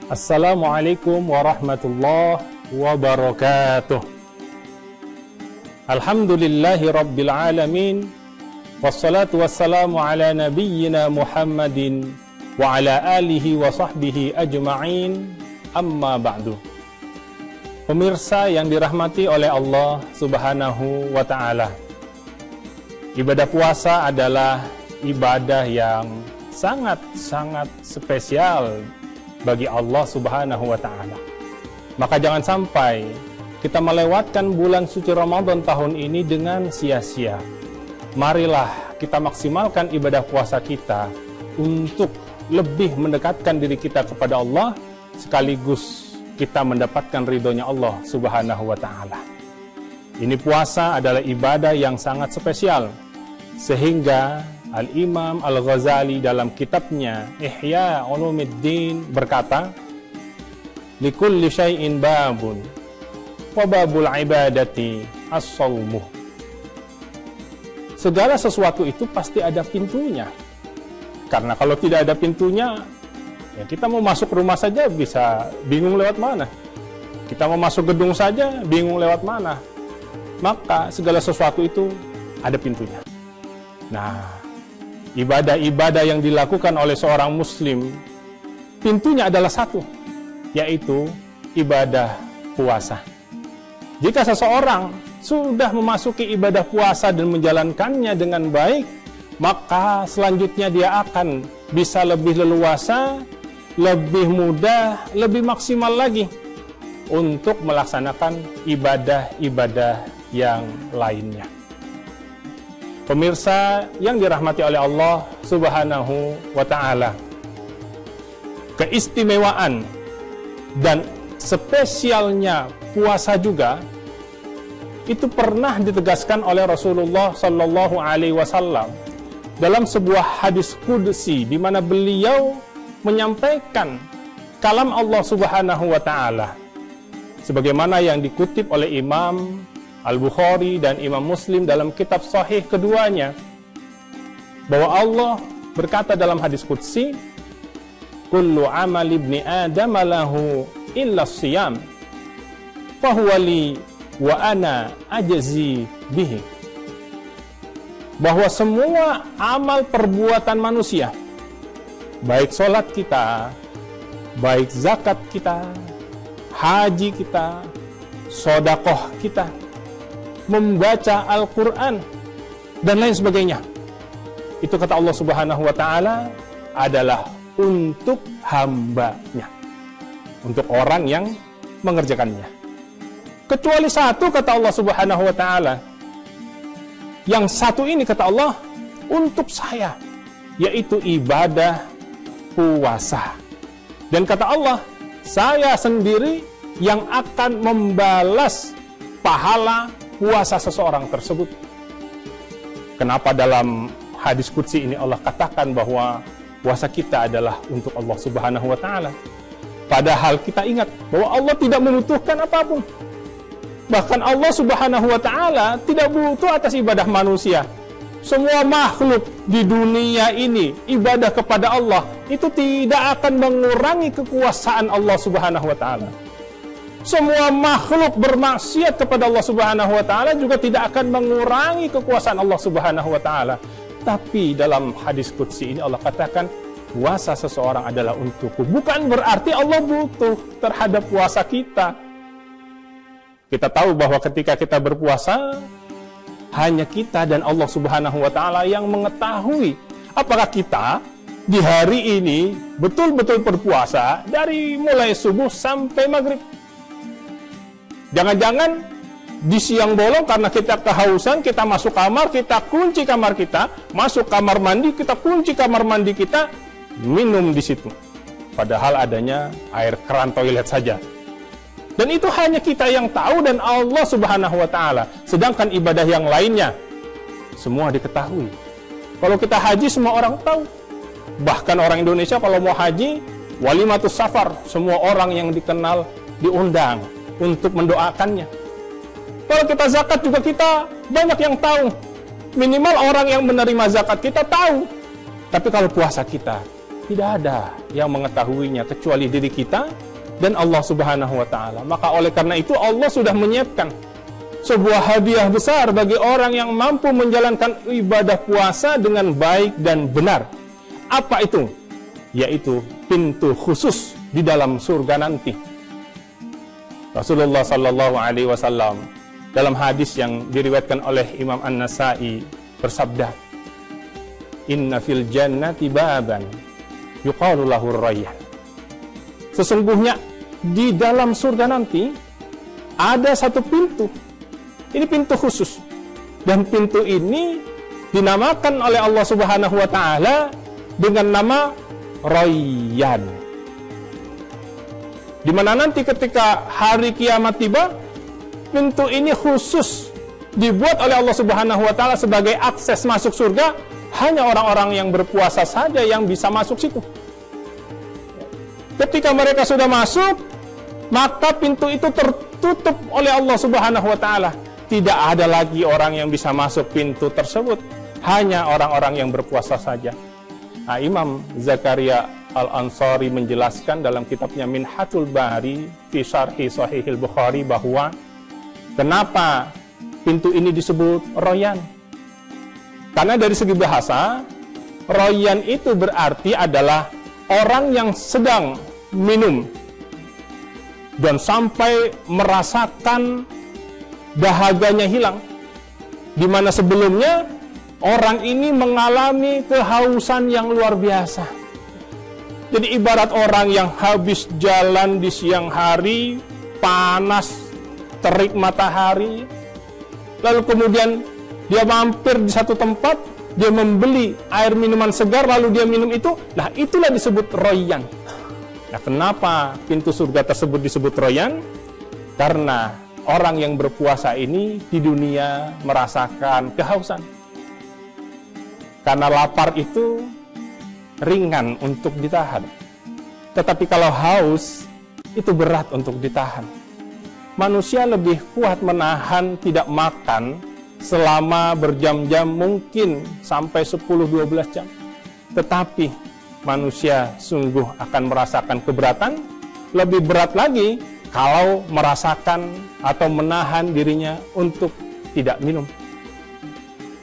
Assalamualaikum warahmatullahi wabarakatuh. Alhamdulillahi rabbil alamin. Wassalatu wassalamu ala nabiyyina Muhammadin wa ala alihi wa sahbihi ajma'in. Amma ba'du. Pemirsa yang dirahmati oleh Allah Subhanahu wa ta'ala, ibadah puasa adalah ibadah yang sangat-sangat spesial bagi Allah Subhanahu wa ta'ala. Maka jangan sampai kita melewatkan bulan suci Ramadan tahun ini dengan sia-sia. Marilah kita maksimalkan ibadah puasa kita untuk lebih mendekatkan diri kita kepada Allah, sekaligus kita mendapatkan ridhonya Allah Subhanahu wa ta'ala. Ini puasa adalah ibadah yang sangat spesial, sehingga Al-Imam Al-Ghazali dalam kitabnya Ihya Ulumuddin berkata, likulli syai'in babun wa babul ibadati as-shawmu. Segala sesuatu itu pasti ada pintunya. Karena kalau tidak ada pintunya, ya kita mau masuk rumah saja bisa bingung lewat mana. Kita mau masuk gedung saja bingung lewat mana. Maka segala sesuatu itu ada pintunya. Nah, ibadah-ibadah yang dilakukan oleh seorang muslim, pintunya adalah satu, yaitu ibadah puasa. Jika seseorang sudah memasuki ibadah puasa dan menjalankannya dengan baik, maka selanjutnya dia akan bisa lebih leluasa, lebih mudah, lebih maksimal lagi untuk melaksanakan ibadah-ibadah yang lainnya. Pemirsa yang dirahmati oleh Allah Subhanahu wa ta'ala, keistimewaan dan spesialnya puasa juga itu pernah ditegaskan oleh Rasulullah Sallallahu Alaihi Wasallam dalam sebuah hadis qudsi, di mana beliau menyampaikan kalam Allah Subhanahu wa ta'ala sebagaimana yang dikutip oleh Imam Al-Bukhari dan Imam Muslim dalam kitab sahih keduanya, bahwa Allah berkata dalam hadis qudsi, kullu amal ibni adam lahu illa siyam fahuwa li wa ana ajzi bihi. Bahwa semua amal perbuatan manusia, baik sholat kita, baik zakat kita, haji kita, sodakoh kita, membaca Al-Quran, dan lain sebagainya, itu kata Allah Subhanahu wa ta'ala adalah untuk hambanya, untuk orang yang mengerjakannya. Kecuali satu, kata Allah Subhanahu wa ta'ala, yang satu ini kata Allah untuk saya, yaitu ibadah puasa. Dan kata Allah, saya sendiri yang akan membalas pahala puasa seseorang tersebut. Kenapa dalam hadis qudsi ini Allah katakan bahwa puasa kita adalah untuk Allah Subhanahu wa ta'ala? Padahal kita ingat bahwa Allah tidak membutuhkan apapun. Bahkan Allah Subhanahu wa ta'ala tidak butuh atas ibadah manusia. Semua makhluk di dunia ini ibadah kepada Allah itu tidak akan mengurangi kekuasaan Allah Subhanahu wa ta'ala. Semua makhluk bermaksiat kepada Allah Subhanahu wa ta'ala juga tidak akan mengurangi kekuasaan Allah Subhanahu wa ta'ala. Tapi dalam hadis qudsi ini Allah katakan, puasa seseorang adalah untukku. Bukan berarti Allah butuh terhadap puasa kita. Kita tahu bahwa ketika kita berpuasa, hanya kita dan Allah Subhanahu wa ta'ala yang mengetahui apakah kita di hari ini betul-betul berpuasa dari mulai subuh sampai maghrib. Jangan-jangan di siang bolong karena kita kehausan, kita masuk kamar, kita kunci kamar kita, masuk kamar mandi, kita kunci kamar mandi kita, minum di situ. Padahal adanya air keran toilet saja. Dan itu hanya kita yang tahu dan Allah Subhanahu wa ta'ala. Sedangkan ibadah yang lainnya semua diketahui. Kalau kita haji semua orang tahu. Bahkan orang Indonesia kalau mau haji, walimatus safar, semua orang yang dikenal diundang untuk mendoakannya. Kalau kita zakat juga kita banyak yang tahu. Minimal orang yang menerima zakat kita tahu. Tapi kalau puasa kita Tidak ada yang mengetahuinya kecuali diri kita dan Allah Subhanahu wa Ta'ala. Maka oleh karena itu Allah sudah menyiapkan sebuah hadiah besar bagi orang yang mampu menjalankan ibadah puasa dengan baik dan benar. Apa itu? Yaitu pintu khusus di dalam surga nanti. Rasulullah Sallallahu Alaihi Wasallam dalam hadis yang diriwayatkan oleh Imam An-Nasai bersabda, Inna fil jannati baban yuqalu lahu Rayyan. Sesungguhnya di dalam surga nanti ada satu pintu. Ini pintu khusus. Dan pintu ini dinamakan oleh Allah Subhanahu wa Ta'ala dengan nama Rayyan. Di mana nanti ketika hari kiamat tiba, pintu ini khusus dibuat oleh Allah Subhanahu wa Ta'ala sebagai akses masuk surga. Hanya orang-orang yang berpuasa saja yang bisa masuk situ. Ketika mereka sudah masuk, maka pintu itu tertutup oleh Allah Subhanahu wa Ta'ala. Tidak ada lagi orang yang bisa masuk pintu tersebut. Hanya orang-orang yang berpuasa saja. Nah, Imam Zakaria Al-Ansari menjelaskan dalam kitabnya Minhatul Bari fi Syarhi Sahihil Bukhari bahwa kenapa pintu ini disebut Rayyan? Karena dari segi bahasa, Rayyan itu berarti adalah orang yang sedang minum dan sampai merasakan dahaganya hilang, di mana sebelumnya orang ini mengalami kehausan yang luar biasa. Jadi ibarat orang yang habis jalan di siang hari, panas, terik matahari, lalu kemudian dia mampir di satu tempat, dia membeli air minuman segar, lalu dia minum itu. Nah, itulah disebut Rayyan. Nah, kenapa pintu surga tersebut disebut Rayyan? Karena orang yang berpuasa ini di dunia merasakan kehausan. Karena lapar itu ringan untuk ditahan. Tetapi kalau haus, itu berat untuk ditahan. Manusia lebih kuat menahan tidak makan selama berjam-jam, mungkin sampai 10-12 jam. Tetapi manusia sungguh akan merasakan keberatan. Lebih berat lagi kalau merasakan atau menahan dirinya untuk tidak minum.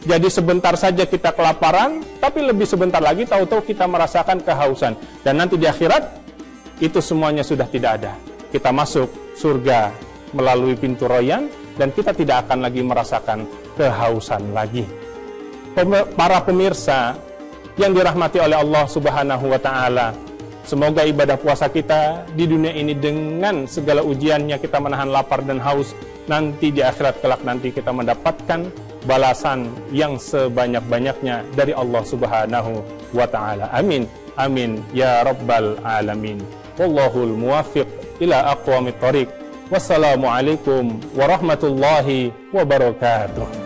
Jadi sebentar saja kita kelaparan, tapi lebih sebentar lagi tahu-tahu kita merasakan kehausan. Dan nanti di akhirat, itu semuanya sudah tidak ada. Kita masuk surga melalui pintu Rayyan, dan kita tidak akan lagi merasakan kehausan lagi. Para pemirsa yang dirahmati oleh Allah Subhanahu wa Ta'ala, semoga ibadah puasa kita di dunia ini dengan segala ujiannya kita menahan lapar dan haus, nanti di akhirat kelak nanti kita mendapatkan balasan yang sebanyak-banyaknya dari Allah Subhanahu wa Ta'ala. Amin. Amin ya rabbal alamin. Wallahul muwaffiq ila aqwamit thoriq. Wassalamualaikum warahmatullahi wabarakatuh.